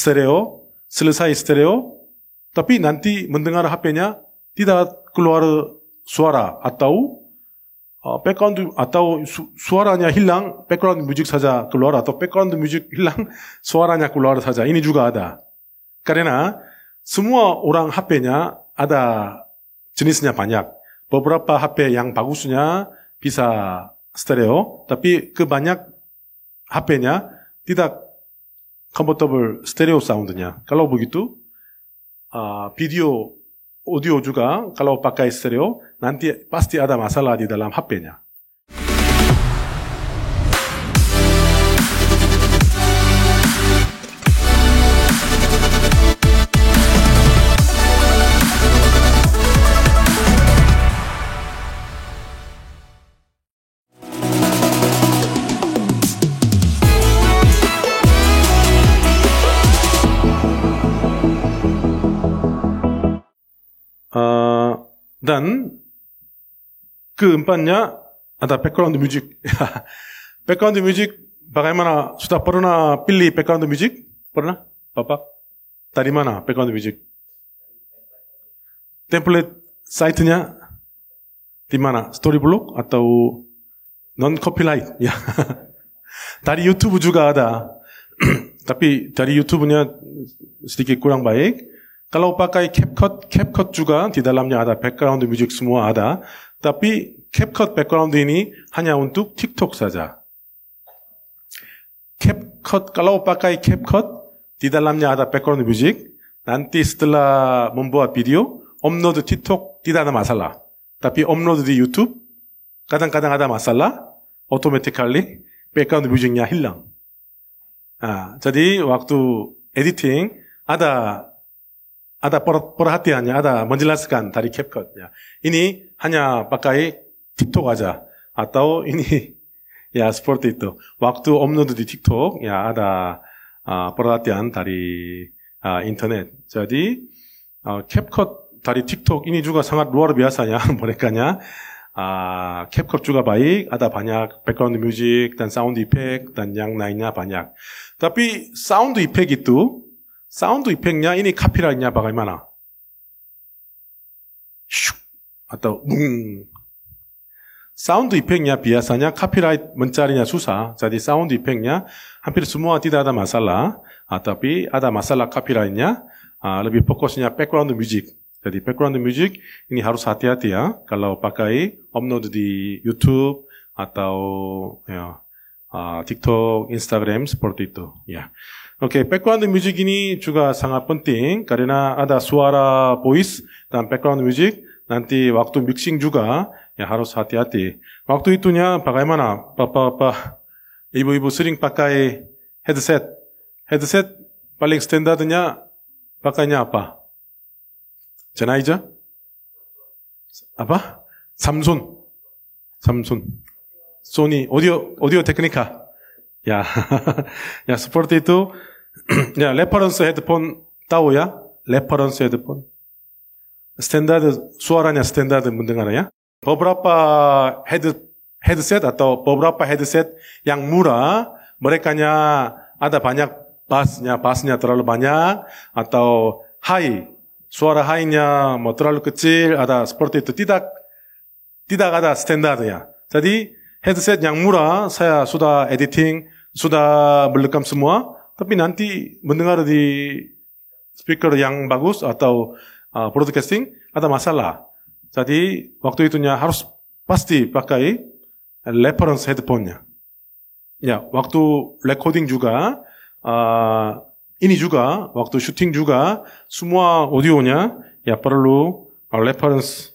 stereo, selesai stereo, tapi nanti mendengar HP-nya tidak keluar suara atau background atau suaranya hilang, background music saja keluar atau background music hilang, suaranya keluar saja. Ini juga ada. Karena semua orang HP-nya ada jenisnya banyak. Beberapa HP yang bagusnya bisa stereo, tapi kebanyak HP-nya tidak comfortable stereo soundnya. Kalau begitu, video, audio juga kalau pakai stereo, nanti pasti ada masalah di dalam HP-nya. Dan keempatnya ada background music. Background music, bagaimana? Sudah pernah pilih background music? Pernah, Bapak? Dari mana background music? Template site-nya di mana? Storyblok atau non-copyright? Ya. Dari YouTube juga ada. Tapi dari YouTube-nya sedikit kurang baik. Kalau pakai CapCut juga di dalamnya ada background music semua ada. Tapi CapCut background ini hanya untuk TikTok saja. CapCut, kalau pakai CapCut di dalamnya ada background music, nanti setelah membuat video, upload TikTok tidak ada masalah. Tapi upload di YouTube, kadang-kadang ada masalah, automatically background musicnya hilang. Jadi waktu editing ada perhatiannya, ada menjelaskan dari CapCutnya. Ini hanya pakai TikTok aja. Atau ini, ya seperti itu. Waktu upload di TikTok, ya ada perhatian dari internet. Jadi, CapCut dari TikTok ini juga sangat luar biasanya, merekanya. CapCut juga baik, ada banyak background music dan sound effect dan yang lainnya banyak. Tapi sound effect itu, 사운드 이펙트냐, ini 카피라이트냐, bagaimana? 슉, atau 사운드 이펙트냐, biasanya copyright mencarinya susah. Jadi sound effect-nya hampir semua tidak ada masalah. Tapi ada masalah copyright-nya, lebih fokusnya background music. Jadi background music ini harus hati-hati ya. Kalau pakai upload di YouTube atau ya, TikTok, Instagram seperti itu. Ya. Oke, background music ini juga sangat penting karena ada suara voice dan background music. Nanti waktu mixing juga ya harus hati-hati. Waktu itunya bagaimana? Bapak-bapak, ibu-ibu sering pakai headset. Headset paling standarnya pakainya apa? Sennheiser? Apa? Samsung. Sony, audio Technica. Ya, ya seperti itu. Ya, reference headphone tahu ya? Reference headphone. Standar suaranya standar mendengarnya. Beberapa headset atau beberapa headset yang murah, merekanya ada banyak bassnya terlalu banyak atau high, suara high-nya terlalu kecil, ada seperti itu. Tidak ada standarnya. Jadi headset yang murah saya sudah editing, sudah merekam semua, tapi nanti mendengar di speaker yang bagus atau broadcasting ada masalah. Jadi waktu itunya harus pasti pakai reference headphone-nya. Ya, waktu recording juga, ini juga waktu syuting juga semua audionya ya perlu reference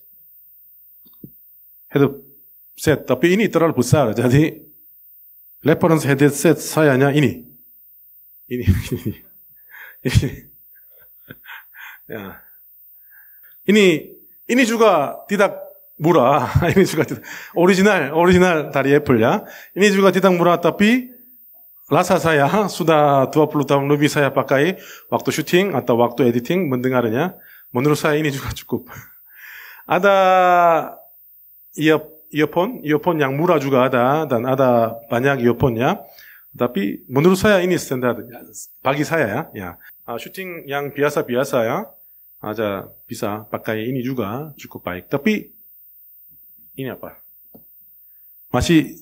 headset. Tapi ini terlalu besar, jadi reference headset sayanya ini. Ya. Ini juga tidak murah. Ini juga tidak, original dari Apple ya. Ini juga tidak murah, tapi rasa saya sudah 20 tahun lebih saya pakai waktu syuting atau waktu editing mendengarnya. Menurut saya ini juga cukup. Ada earphone yang murah juga ada dan ada banyak earphone-nya. Tapi menurut saya ini standar. Bagi saya ya. Syuting yang biasa-biasa ya. Aja bisa pakai ini juga cukup baik. Tapi ini apa? Masih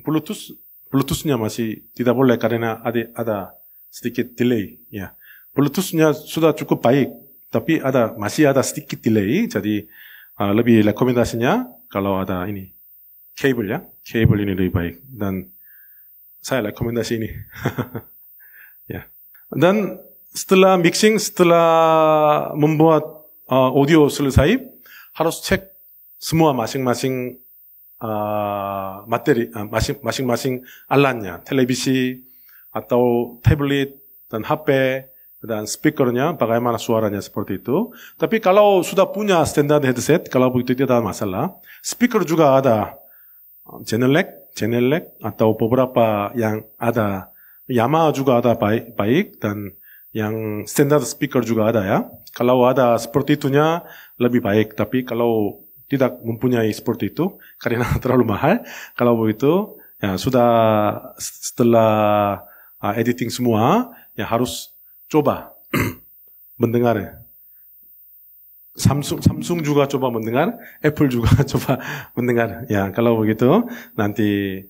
Bluetoothnya masih tidak boleh karena ada sedikit delay. Ya. Bluetoothnya sudah cukup baik, tapi masih ada sedikit delay. Jadi lebih rekomendasinya kalau ada ini kabel ya, kabel ini lebih baik. Dan saya rekomendasi ini. Ya. Dan setelah mixing, setelah membuat audio selesai, harus cek semua masing-masing materi, masing-masing alatnya, televisi atau tablet dan HP dan speakernya, bagaimana suaranya seperti itu. Tapi kalau sudah punya standar headset, kalau begitu tidak ada masalah. Speaker juga ada Genelec atau beberapa yang ada Yamaha juga ada baik dan yang standar speaker juga ada ya. Kalau ada seperti itunya lebih baik. Tapi kalau tidak mempunyai seperti itu karena terlalu mahal, kalau begitu ya sudah setelah editing semua ya harus coba mendengar. Samsung juga coba mendengar, Apple juga coba mendengar. Ya kalau begitu nanti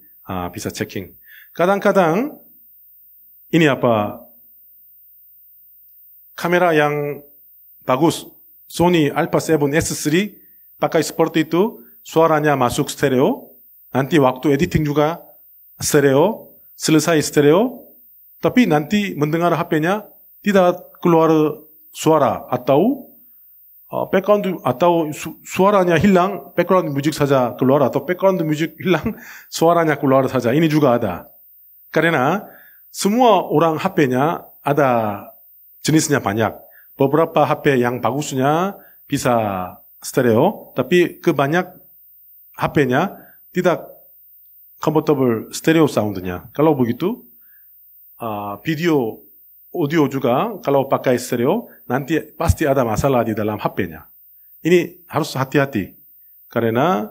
bisa checking. Kadang-kadang ini apa? Kamera yang bagus, Sony Alpha 7 S3 pakai seperti itu, suaranya masuk stereo. Nanti waktu editing juga stereo, selesai stereo. Tapi nanti mendengar HP-nya tidak keluar suara atau background atau suaranya hilang, background music saja keluar atau background music hilang, suaranya keluar saja. Ini juga ada. Karena semua orang HP-nya ada jenisnya banyak. Beberapa HP yang bagusnya bisa stereo, tapi kebanyak HP-nya tidak comfortable stereo soundnya. Kalau begitu, video, audio juga kalau pakai stereo, nanti pasti ada masalah di dalam HP-nya. Ini harus hati-hati. Karena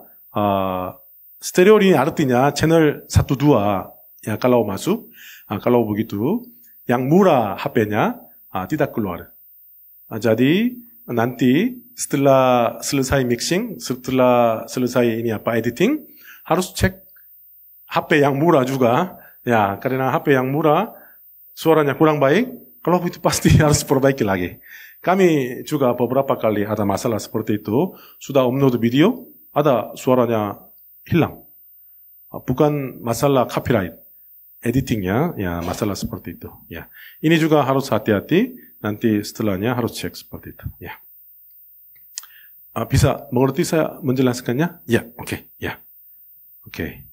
stereo ini artinya channel 1, 2 ya kalau masuk, kalau begitu, yang murah HP-nya tidak keluar. Jadi nanti setelah selesai mixing, setelah selesai ini editing, harus cek HP yang murah juga. Ya, karena HP yang murah suaranya kurang baik, kalau itu pasti harus perbaiki lagi. Kami juga beberapa kali ada masalah seperti itu, sudah upload video, ada suaranya hilang. Bukan masalah copyright. Editingnya, ya masalah seperti itu. Ya, ini juga harus hati-hati. Nanti setelahnya harus cek seperti itu. Ya, bisa mengerti saya menjelaskannya? Ya, oke, ya, oke.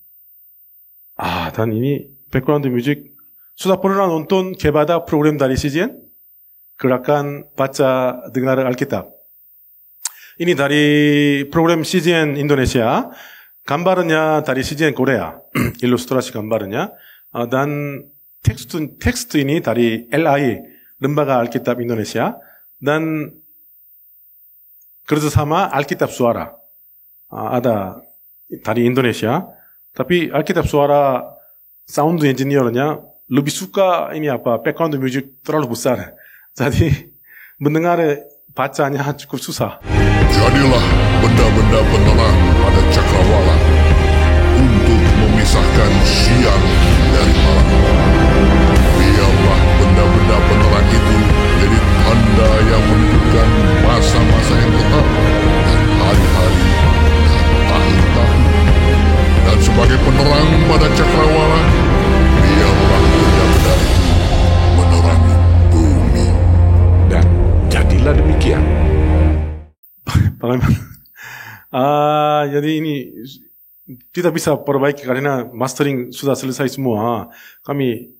Dan ini background music sudah pernah nonton Kepada program dari CGN? Gerakan baca dengar Alkitab. Ini dari program CGN Indonesia. Gambarnya dari CGN Korea. Ilustrasi gambarnya. Dan tekst ini dari LI, Lembaga Alkitab Indonesia, dan kerjasama Alkitab Suara. Ada dari Indonesia. Tapi Alkitab Suara sound engineer-nya lebih suka ini background music terlalu besar. Jadi mendengar bacanya cukup susah. Jadilah benda-benda penerang pada cakrawala untuk memisahkan siang dari malam. Biarlah benda-benda penerang itu jadi tanda yang menunjukkan masa-masa yang tetap dan hari-hari dan tahun-tahun. Dan sebagai penerang pada cakrawala, biarlah benda-benda itu menerangi bumi. Dan jadilah demikian. Bagaimana? Jadi ini tidak bisa perbaiki karena mastering sudah selesai semua. Kami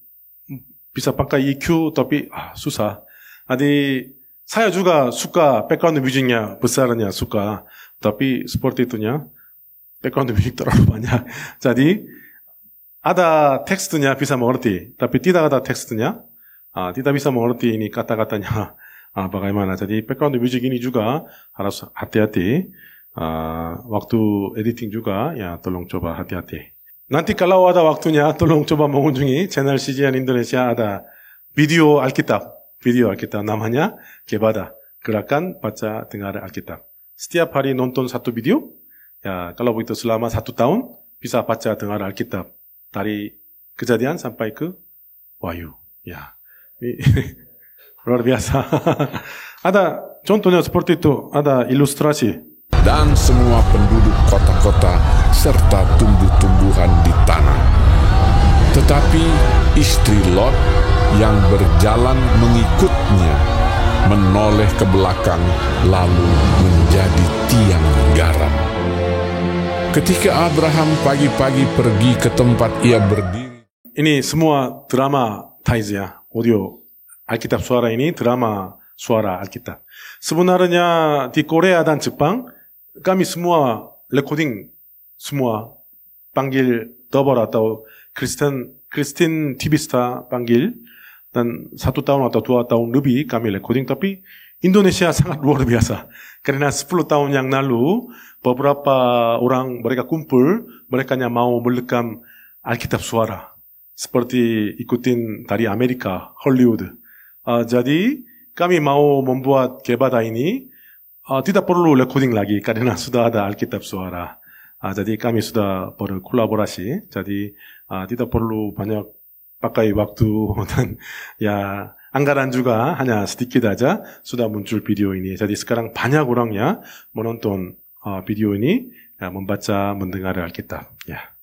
bisa pakai EQ tapi susah. Jadi saya juga suka background musicnya besarnya suka. Tapi seperti itunya background music terlalu banyak. Jadi ada teksnya bisa mengerti. Tapi tidak ada teksnya tidak bisa mengerti ini kata-katanya. Bagaimana? Jadi background music ini juga harus hati-hati. Waktu editing juga ya tolong coba hati-hati. nanti kalau ada waktunya tolong coba mengunjungi channel CGN Indonesia ada video Alkitab namanya kepada gerakan baca dengar Alkitab. Setiap hari nonton satu video, ya kalau begitu selama 1 tahun bisa baca dengar Alkitab dari kejadian sampai ke Wahyu. Ya, luar biasa. Ada contohnya seperti itu, ada ilustrasi. Dan semua penduduk kota-kota serta tumbuh-tumbuhan di tanah. Tetapi istri Lot yang berjalan mengikutnya menoleh ke belakang lalu menjadi tiang garam. Ketika Abraham pagi-pagi pergi ke tempat ia berdiri. Ini semua drama Taiz ya, audio Alkitab suara ini drama suara Alkitab. Sebenarnya di Korea dan Jepang kami semua recording semua panggil double atau Kristen TV star panggil dan 1 tahun atau 2 tahun lebih kami recording. Tapi Indonesia sangat luar biasa karena 10 tahun yang lalu beberapa orang mereka kumpul, mereka mau merekam Alkitab suara seperti ikutin dari Amerika Hollywood. Jadi kami mau membuat kepada ini tidak perlu recording lagi karena sudah ada Alkitab suara. Jadi kami sudah berkolaborasi. Jadi tidak perlu banyak pakai waktu dan ya anggaran juga hanya sedikit aja sudah muncul video ini. Jadi sekarang banyak orangnya menonton video ini, ya, membaca, mendengar Alkitab. Ya.